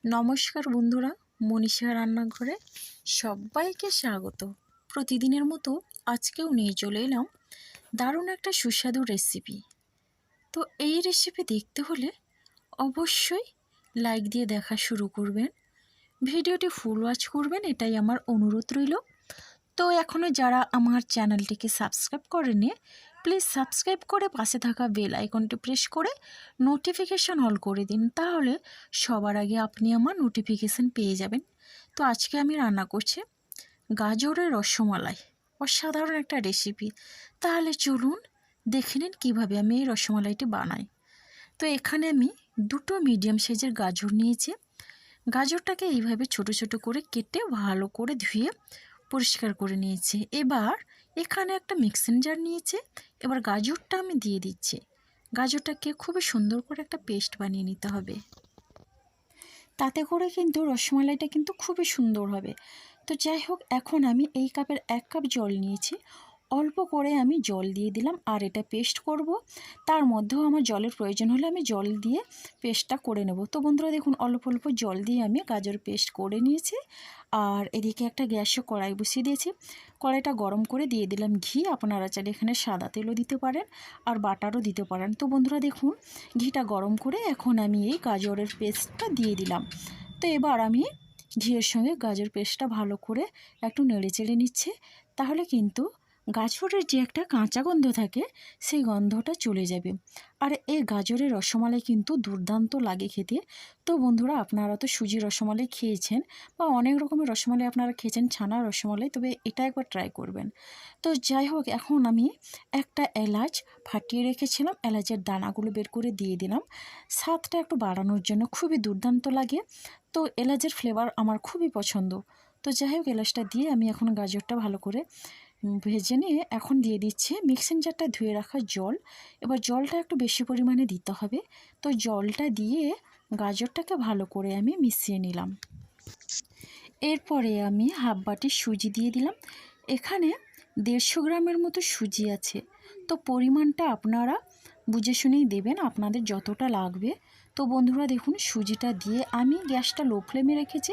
নমস্কার বন্ধুরা, মনীষা রান্নাঘরে সবাইকে স্বাগত। প্রতিদিনের মতো আজকেও নিয়ে চলে এলাম দারুণ একটা সুস্বাদু রেসিপি। তো এই রেসিপি দেখতে হলে অবশ্যই লাইক দিয়ে দেখা শুরু করবেন, ভিডিওটি ফুল ওয়াচ করবেন, এটাই আমার অনুরোধ রইল। তো এখনও যারা আমার চ্যানেলটিকে সাবস্ক্রাইব করেনি, প্লিজ সাবস্ক্রাইব করে পাশে থাকা বেল আইকনটি প্রেস করে নোটিফিকেশান অল করে দিন, তাহলে সবার আগে আপনি আমার নোটিফিকেশান পেয়ে যাবেন। তো আজকে আমি রান্না করছি গাজরের রসমালাই, অসাধারণ একটা রেসিপি। তাহলে চলুন দেখে নিন কীভাবে আমি এই রসমালাইটি বানাই। তো এখানে আমি দুটো মিডিয়াম সাইজের গাজর নিয়েছি। গাজরটাকে এইভাবে ছোট ছোট করে কেটে ভালো করে ধুয়ে পরিষ্কার করে নিয়েছি। এবার এখানে একটা মিক্সিং জার নিয়েছি। এবার গাজরটা আমি দিয়ে দিচ্ছি। গাজরটাকে খুবই সুন্দর করে একটা পেস্ট বানিয়ে নিতে হবে, তাতে করে কিন্তু রসমালাইটা কিন্তু খুবই সুন্দর হবে। তো যাই হোক, এখন আমি এই কাপের 1 কাপ জল নিয়েছি, অল্প করে আমি জল দিয়ে দিলাম। আর এটা পেস্ট করব, তার মধ্যেও আমার জলের প্রয়োজন হলে আমি জল দিয়ে পেস্টটা করে নেব। তো বন্ধুরা দেখুন, অল্প অল্প জল দিয়ে আমি গাজর পেস্ট করে নিয়েছি। আর এদিকে একটা গ্যাসে কড়াই বসিয়ে দিয়েছি। কড়াইটা গরম করে দিয়ে দিলাম ঘি। আপনারা চাইলে এখানে সাদা তেলও দিতে পারেন আর বাটারও দিতে পারেন। তো বন্ধুরা দেখুন, ঘিটা গরম করে এখন আমি এই গাজরের পেস্টটা দিয়ে দিলাম। তো এবার আমি ঘিয়ের সঙ্গে গাজর পেস্টটা ভালো করে একটু নেড়ে চেড়ে নিচ্ছে, তাহলে কিন্তু গাজরের যে একটা কাঁচা গন্ধ থাকে সেই গন্ধটা চলে যাবে। আর এই গাজরের রসমালাই কিন্তু দুর্দান্ত লাগে খেতে। তো বন্ধুরা, আপনারা তো সুজি রসমালাই খেয়েছেন বা অনেক রকমের রসমালাই আপনারা খেয়েছেন, ছানা রসমালাই, তবে এটা একবার ট্রাই করবেন। তো যাই হোক, এখন আমি একটা এলাচ ফাটিয়ে রেখেছিলাম, এলাচের দানাগুলো বের করে দিয়ে দিলাম স্বাদটা একটু বাড়ানোর জন্য। খুবই দুর্দান্ত লাগে, তো এলাচের ফ্লেভার আমার খুবই পছন্দ। তো যাই হোক, এলাচটা দিয়ে আমি এখন গাজরটা ভালো করে ভেজে নিয়ে এখন দিয়ে দিচ্ছি মিক্সিং জারটা ধুয়ে রাখা জল। এবার জলটা একটু বেশি পরিমাণে দিতে হবে। তো জলটা দিয়ে গাজরটাকে ভালো করে আমি মিশিয়ে নিলাম। এরপরে আমি হাফ বাটি সুজি দিয়ে দিলাম। এখানে 150 গ্রামের মতো সুজি আছে। তো পরিমাণটা আপনারা বুঝে শুনেই দেবেন, আপনাদের যতটা লাগবে। তো বন্ধুরা দেখুন, সুজিটা দিয়ে আমি গ্যাসটা লো ফ্লেমে রেখেছি।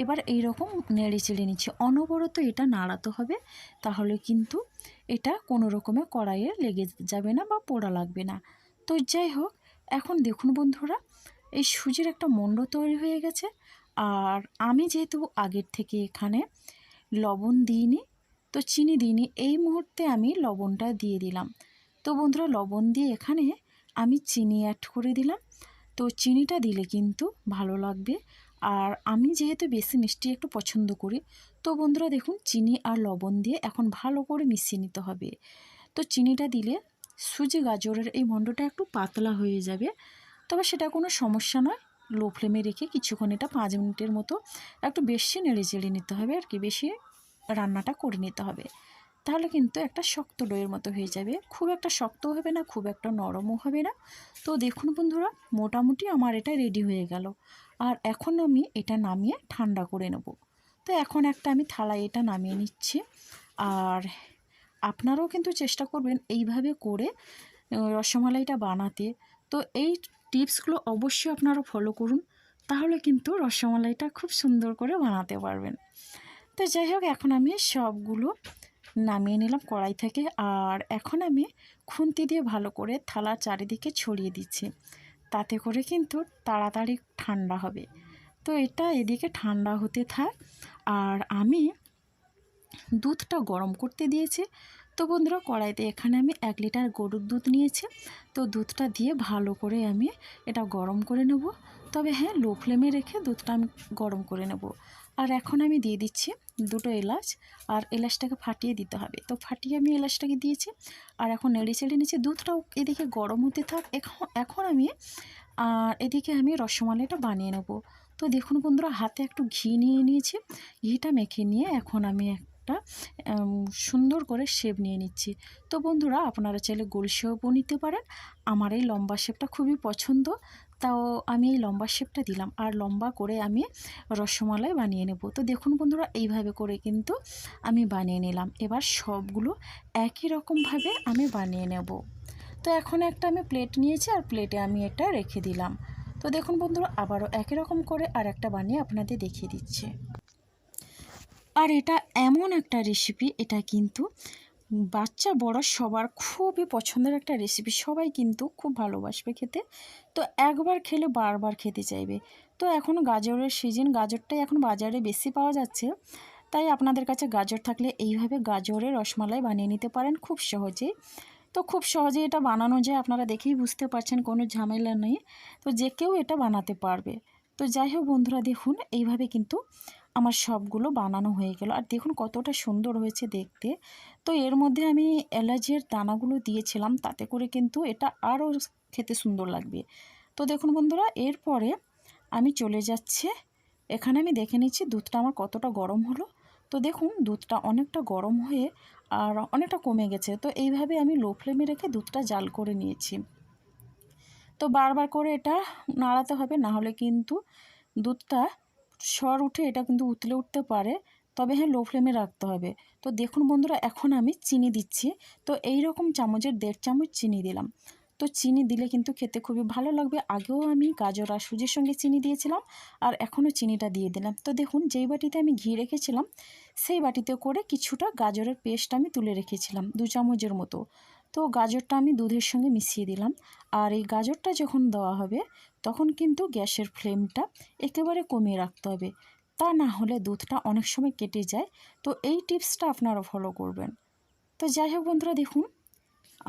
এবার এই রকম নেড়ে চেড়ে নিচ্ছি, অনবরত এটা নাড়াতে হবে, তাহলে কিন্তু এটা কোনো রকমে কড়াইয়ে লেগে যাবে না বা পোড়া লাগবে না। তো যাই হোক, এখন দেখুন বন্ধুরা, এই সুজির একটা মণ্ড তৈরি হয়ে গেছে। আর আমি যেহেতু আগের থেকে এখানে লবণ দিইনি, তো চিনি দিইনি, এই মুহূর্তে আমি লবণটা দিয়ে দিলাম। তো বন্ধুরা, লবণ দিয়ে এখানে আমি চিনি অ্যাড করে দিলাম। তো চিনিটা দিলে কিন্তু ভালো লাগবে, আর আমি যেহেতু বেশি মিষ্টি একটু পছন্দ করি। তো বন্ধুরা দেখুন, চিনি আর লবণ দিয়ে এখন ভালো করে মিশিয়ে নিতে হবে। তো চিনিটা দিলে সুজি গাজরের এই মণ্ডটা একটু পাতলা হয়ে যাবে, তবে সেটা কোনো সমস্যা নয়। লো ফ্লেমে রেখে কিছুক্ষণ এটা 5 মিনিটের মতো একটু বেশি নেড়ে চেড়ে নিতে হবে, আর কি বেশি রান্নাটা করে নিতে হবে। তাহলে কিন্তু একটা শক্ত ডোয়ের মতো হয়ে যাবে, খুব একটা শক্তও হবে না, খুব একটা নরমও হবে না। তো দেখুন বন্ধুরা, মোটামুটি আমার এটা রেডি হয়ে গেল। আর এখন আমি এটা নামিয়ে ঠান্ডা করে নেব। তো এখন একটা আমি থালায় এটা নামিয়ে নিচ্ছি। আর আপনারাও কিন্তু চেষ্টা করবেন এইভাবে করে রসমালাইটা বানাতে। তো এই টিপসগুলো অবশ্যই আপনারা ফলো করুন, তাহলে কিন্তু রসমালাইটা খুব সুন্দর করে বানাতে পারবেন। তো যাই হোক, এখন আমি সবগুলো নামিয়ে নিলাম কড়াই থেকে। আর এখন আমি খুন্তি দিয়ে ভালো করে থালার চারিদিকে ছড়িয়ে দিচ্ছি, তাতে করে কিন্তু তাড়াতাড়ি ঠান্ডা হবে। তো এটা এদিকে ঠান্ডা হতে থাক, আর আমি দুধটা গরম করতে দিয়েছি। তো বন্ধুরা, কড়াইতে এখানে আমি 1 লিটার গরুর দুধ নিয়েছি। তো দুধটা দিয়ে ভালো করে আমি এটা গরম করে নেব, তবে হ্যাঁ, লো ফ্লেমে রেখে দুধটা আমি গরম করে নেব। আর এখন আমি দিয়ে দিচ্ছি 2টো এলাচ, আর এলাচটাকে ফাটিয়ে দিতে হবে। তো ফাটিয়ে আমি এলাচটাকে দিয়েছি, আর এখন নেড়ে চেড়ে নিচ্ছি। দুধটাও এদিকে গরম হতে থাক। এখন আমি এদিকে আমি রসমালাইটা বানিয়ে নেব। তো দেখুন বন্ধুরা, হাতে একটু ঘি নিয়ে নিয়েছি। ঘিটা মেখে নিয়ে এখন আমি একটা সুন্দর করে শেপ নিয়ে নিচ্ছি। তো বন্ধুরা, আপনারা চাইলে গোল শেপও নিতে পারেন। আমার এই লম্বা শেপটা খুবই পছন্দ, তাও আমি এই লম্বা শেপটা দিলাম। আর লম্বা করে আমি রসমালাই বানিয়ে নেব। তো দেখুন বন্ধুরা, এইভাবে করে কিন্তু আমি বানিয়ে নিলাম। এবার সবগুলো একই রকমভাবে আমি বানিয়ে নেব। তো এখন একটা আমি প্লেট নিয়েছি, আর প্লেটে আমি এটা রেখে দিলাম। তো দেখুন বন্ধুরা, আবারও একই রকম করে আর একটা বানিয়ে আপনাদের দেখিয়ে দিচ্ছি। আর এটা এমন একটা রেসিপি, এটা কিন্তু বাচ্চা বড় সবার খুবই পছন্দের একটা রেসিপি। সবাই কিন্তু খুব ভালোবাসবে খেতে। তো একবার খেলে বারবার খেতে চাইবে। তো এখন গাজরের সিজন, গাজরটাই এখন বাজারে বেশি পাওয়া যাচ্ছে। তাই আপনাদের কাছে গাজর থাকলে এইভাবে গাজরের রসমালাই বানিয়ে নিতে পারেন খুব সহজেই। তো খুব সহজেই এটা বানানো যায়, আপনারা দেখেই বুঝতে পারছেন, কোনো ঝামেলা নেই। তো যে কেউ এটা বানাতে পারবে। তো যাই হোক বন্ধুরা, দেখুন এইভাবে কিন্তু আমার সবগুলো বানানো হয়ে গেল। আর দেখুন কতটা সুন্দর হয়েছে দেখতে। তো এর মধ্যে আমি এলাচের দানাগুলো দিয়েছিলাম, তাতে করে কিন্তু এটা আরও খেতে সুন্দর লাগবে। তো দেখুন বন্ধুরা, এরপরে আমি চলে যাচ্ছে, এখানে আমি দেখে নিচ্ছি দুধটা আমার কতটা গরম হলো। তো দেখুন দুধটা অনেকটা গরম হয়ে আর অনেকটা কমে গেছে। তো এইভাবে আমি লো ফ্লেমে রেখে দুধটা জাল করে নিয়েছি। তো বারবার করে এটা নাড়াতে হবে, না হলে কিন্তু দুধটা সর উঠে এটা কিন্তু উতলে উঠতে পারে। তবে হ্যাঁ, লো ফ্লেমে রাখতে হবে। তো দেখুন বন্ধুরা, এখন আমি চিনি দিচ্ছি। তো এই রকম চামচের 1.5 চামচ চিনি দিলাম। তো চিনি দিলে কিন্তু খেতে খুবই ভালো লাগবে। আগেও আমি গাজর আর সুজির সঙ্গে চিনি দিয়েছিলাম, আর এখনও চিনিটা দিয়ে দিলাম। তো দেখুন, যেই বাটিতে আমি ঘি রেখেছিলাম সেই বাটিতে করে কিছুটা গাজরের পেস্ট আমি তুলে রেখেছিলাম 2 চামচের মতো। তো গাজরটা আমি দুধের সঙ্গে মিশিয়ে দিলাম। আর এই গাজরটা যখন দেওয়া হবে তখন কিন্তু গ্যাসের ফ্লেমটা একেবারে কমিয়ে রাখতে হবে, তা না হলে দুধটা অনেক সময় কেটে যায়। তো এই টিপসটা আপনারা ফলো করবেন। তো যাই হোক বন্ধুরা, দেখুন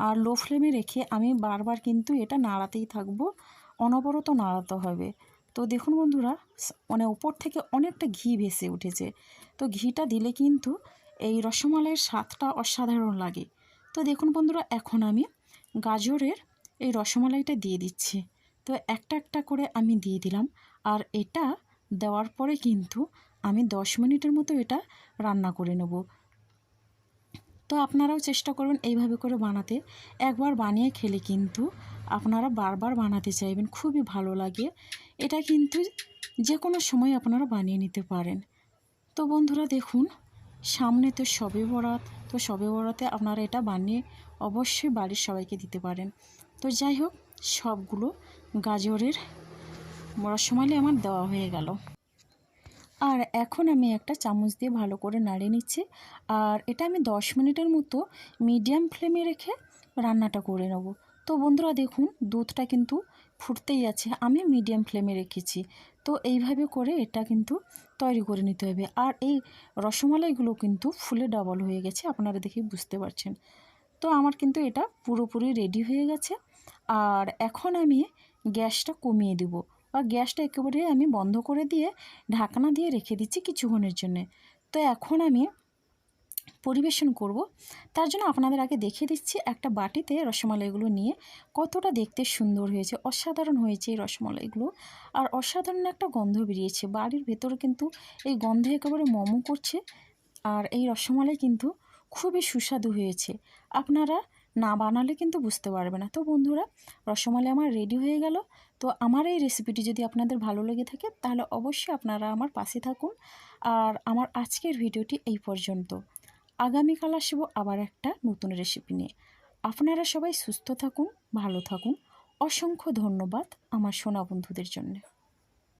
আর লো ফ্লেমে রেখে আমি বারবার কিন্তু এটা নাড়াতেই থাকবো, অনবরত নাড়াতে হবে। তো দেখুন বন্ধুরা, মানে উপর থেকে অনেকটা ঘি ভেসে উঠেছে। তো ঘিটা দিলে কিন্তু এই রসমালাইয়ের স্বাদটা অসাধারণ লাগে। তো দেখুন বন্ধুরা, এখন আমি গাজরের এই রসমালাইটা দিয়ে দিচ্ছি। তো একটা একটা করে আমি দিয়ে দিলাম। আর এটা দেওয়ার পরে কিন্তু আমি 10 মিনিটের মতো এটা রান্না করে নেব। তো আপনারাও চেষ্টা করবেন এইভাবে করে বানাতে। একবার বানিয়ে খেলে কিন্তু আপনারা বারবার বানাতে চাইবেন, খুবই ভালো লাগে। এটা কিন্তু যে কোনো সময় আপনারা বানিয়ে নিতে পারেন। তো বন্ধুরা দেখুন, সামনে তো শবে বরাত। তো শবে বরাতে আপনারা এটা বানিয়ে অবশ্যই বাড়ির সবাইকে দিতে পারেন। তো যাই হোক, সবগুলো গাজরের রসমালাই আমার দেওয়া হয়ে গেল। আর এখন আমি একটা চামচ দিয়ে ভালো করে নাড়িয়ে নিচ্ছি। আর এটা আমি 10 মিনিটের মতো মিডিয়াম ফ্লেমে রেখে রান্নাটা করে নেব। তো বন্ধুরা দেখুন, দুধটা কিন্তু ফুটতেই আছে, আমি মিডিয়াম ফ্লেমে রেখেছি। তো এইভাবে করে এটা কিন্তু তৈরি করে নিতে হবে। আর এই রসমালাইগুলো কিন্তু ফুলে ডাবল হয়ে গেছে, আপনারা দেখে বুঝতে পারছেন। তো আমার কিন্তু এটা পুরোপুরি রেডি হয়ে গেছে। আর এখন আমি গ্যাসটা কমিয়ে দেব, বা গ্যাসটা একেবারে আমি বন্ধ করে দিয়ে ঢাকনা দিয়ে রেখে দিচ্ছি কিছুক্ষণের জন্যে। তো এখন আমি পরিবেশন করব, তার জন্য আপনাদের আগে দেখিয়ে দিচ্ছি একটা বাটিতে রসমালাইগুলো নিয়ে। কতটা দেখতে সুন্দর হয়েছে, অসাধারণ হয়েছে এই রসমালাইগুলো। আর অসাধারণ একটা গন্ধ বেরিয়েছে, বাড়ির ভেতরে কিন্তু এই গন্ধে একেবারে মোমো করছে। আর এই রসমালাই কিন্তু খুবই সুস্বাদু হয়েছে, আপনারা না বানালে কিন্তু বুঝতে পারবে না। তো বন্ধুরা, রসমালাই আমার রেডি হয়ে গেল। তো আমার এই রেসিপিটি যদি আপনাদের ভালো লেগে থাকে তাহলে অবশ্যই আপনারা আমার পাশে থাকুন। আর আমার আজকের ভিডিওটি এই পর্যন্ত। আগামীকাল আসবো আবার একটা নতুন রেসিপি নিয়ে। আপনারা সবাই সুস্থ থাকুন, ভালো থাকুন। অসংখ্য ধন্যবাদ আমার সোনা বন্ধুদের জন্য।